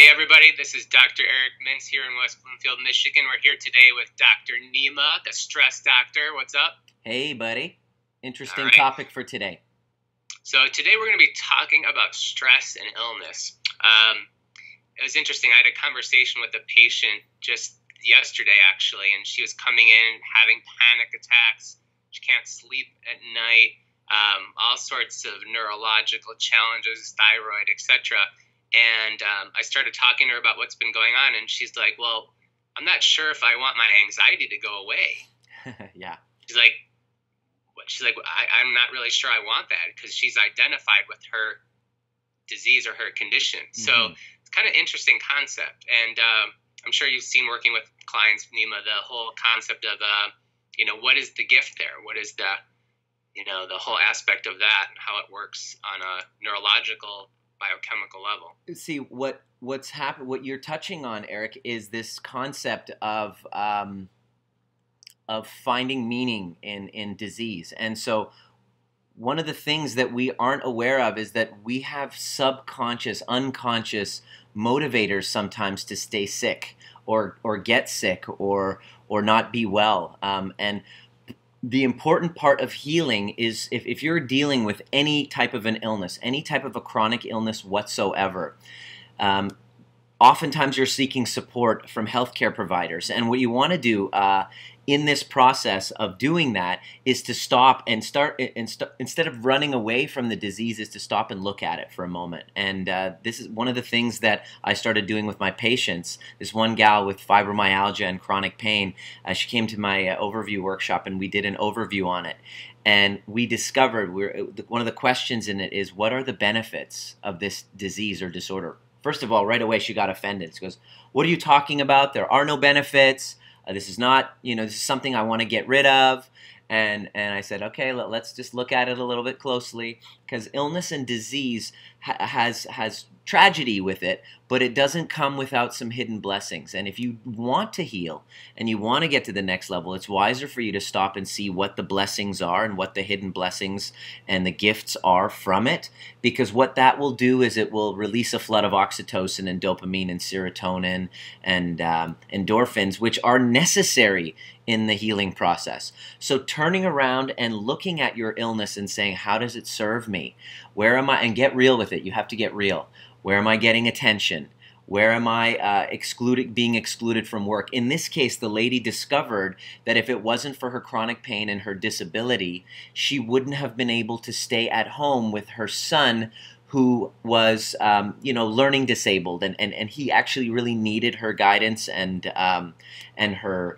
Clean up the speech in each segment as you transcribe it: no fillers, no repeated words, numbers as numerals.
Hey everybody, this is Dr. Eric Mintz here in West Bloomfield, Michigan. We're here today with Dr. Nima, the stress doctor. What's up? Hey buddy. Interesting All right. topic for today. So today we're going to be talking about stress and illness. It was interesting. I had a conversation with a patient just yesterday actually, and she was coming in having panic attacks. She can't sleep at night, all sorts of neurological challenges, thyroid, etc. And I started talking to her about what's been going on, and she's like, well, I'm not sure if I want my anxiety to go away. Yeah. She's like, I'm not really sure I want that, because she's identified with her disease or her condition. So it's kind of interesting concept. And I'm sure you've seen working with clients, Nima, the whole concept of, what is the gift there? What is the whole aspect of that and how it works on a neurological biochemical level. See, what's happened, what you're touching on, Eric, is this concept of finding meaning in disease. And so one of the things that we aren't aware of is that we have subconscious, unconscious motivators sometimes to stay sick or get sick or not be well. And the important part of healing is if you're dealing with any type of an illness, any type of a chronic illness whatsoever, oftentimes you're seeking support from healthcare providers. And what you want to do in this process of doing that is to stop and instead of running away from the disease, is to stop and look at it for a moment. And this is one of the things that I started doing with my patients. This one gal with fibromyalgia and chronic pain, she came to my overview workshop, and we did an overview on it. And we discovered, one of the questions in it is, what are the benefits of this disease or disorder? First of all, right away she got offended. She goes, what are you talking about? There are no benefits. This is not, this is something I want to get rid of. And I said, okay, let's just look at it a little bit closely, because illness and disease has tragedy with it, but it doesn't come without some hidden blessings. And if you want to heal and you want to get to the next level, it's wiser for you to stop and see what the blessings are and what the hidden blessings and the gifts are from it, because what that will do is it will release a flood of oxytocin and dopamine and serotonin and endorphins, which are necessary in the healing process. So turning around and looking at your illness and saying, how does it serve me? Where am I? And get real with it. You have to get real. Where am I getting attention? Where am I being excluded from work? In this case, the lady discovered that if it wasn't for her chronic pain and her disability, she wouldn't have been able to stay at home with her son, who was, learning disabled, and he actually really needed her guidance and her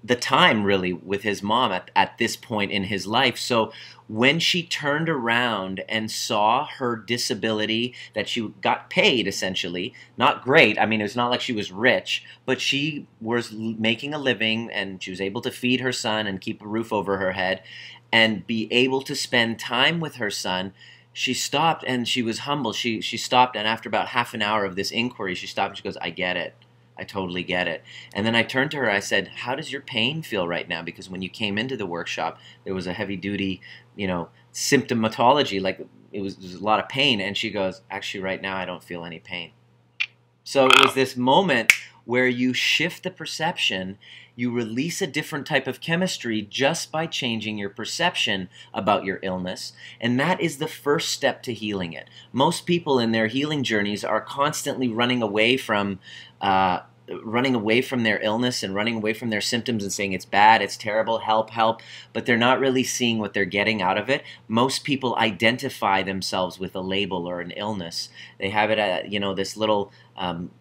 the time really with his mom at this point in his life. So when she turned around and saw her disability, that she got paid essentially, not great, I mean, it was not like she was rich, but she was making a living and she was able to feed her son and keep a roof over her head and be able to spend time with her son. She stopped and she was humble. She stopped, and after about half an hour of this inquiry, she stopped and she goes, I get it. I totally get it. And then I turned to her, I said, how does your pain feel right now? Because when you came into the workshop, there was a heavy-duty, symptomatology, like there was a lot of pain. And she goes, actually, right now, I don't feel any pain. So it was this moment where you shift the perception, you release a different type of chemistry just by changing your perception about your illness, and that is the first step to healing it. Most people in their healing journeys are constantly running away from their illness and running away from their symptoms and saying it's bad, it's terrible, help, help, but they're not really seeing what they're getting out of it. Most people identify themselves with a label or an illness. They have it at, this little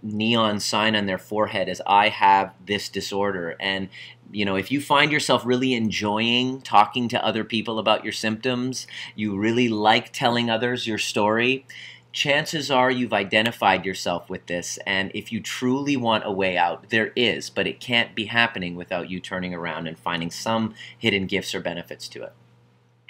neon sign on their forehead as, I have this disorder. And if you find yourself really enjoying talking to other people about your symptoms, you really like telling others your story, chances are you've identified yourself with this, and if you truly want a way out, there is, but it can't be happening without you turning around and finding some hidden gifts or benefits to it.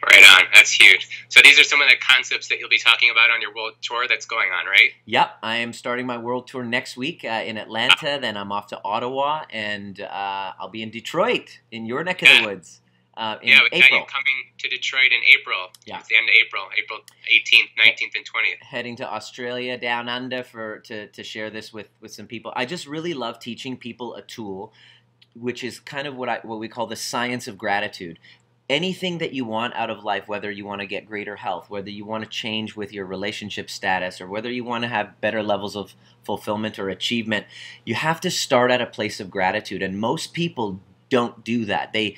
Right on. That's huge. So these are some of the concepts that you'll be talking about on your world tour that's going on, right? Yep. I am starting my world tour next week in Atlanta, then I'm off to Ottawa, and I'll be in Detroit, in your neck of the woods. in Yeah, we got you April. coming to Detroit in April. Yeah. It's the end of April, April 18th, 19th, and 20th. Heading to Australia, down under, to share this with some people. I just really love teaching people a tool, which is kind of what we call the science of gratitude. Anything that you want out of life, whether you want to get greater health, whether you want to change with your relationship status, or whether you want to have better levels of fulfillment or achievement, you have to start at a place of gratitude. And most people don't do that. They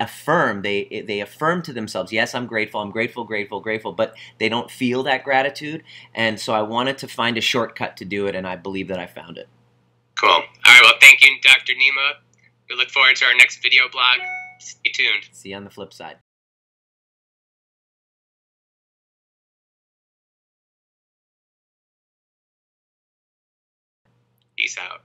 affirm to themselves, yes, I'm grateful, grateful, but they don't feel that gratitude. And so I wanted to find a shortcut to do it, and I believe that I found it. Cool. All right, well, thank you, Dr. Nima. We look forward to our next video blog. Stay tuned. See you on the flip side. Peace out.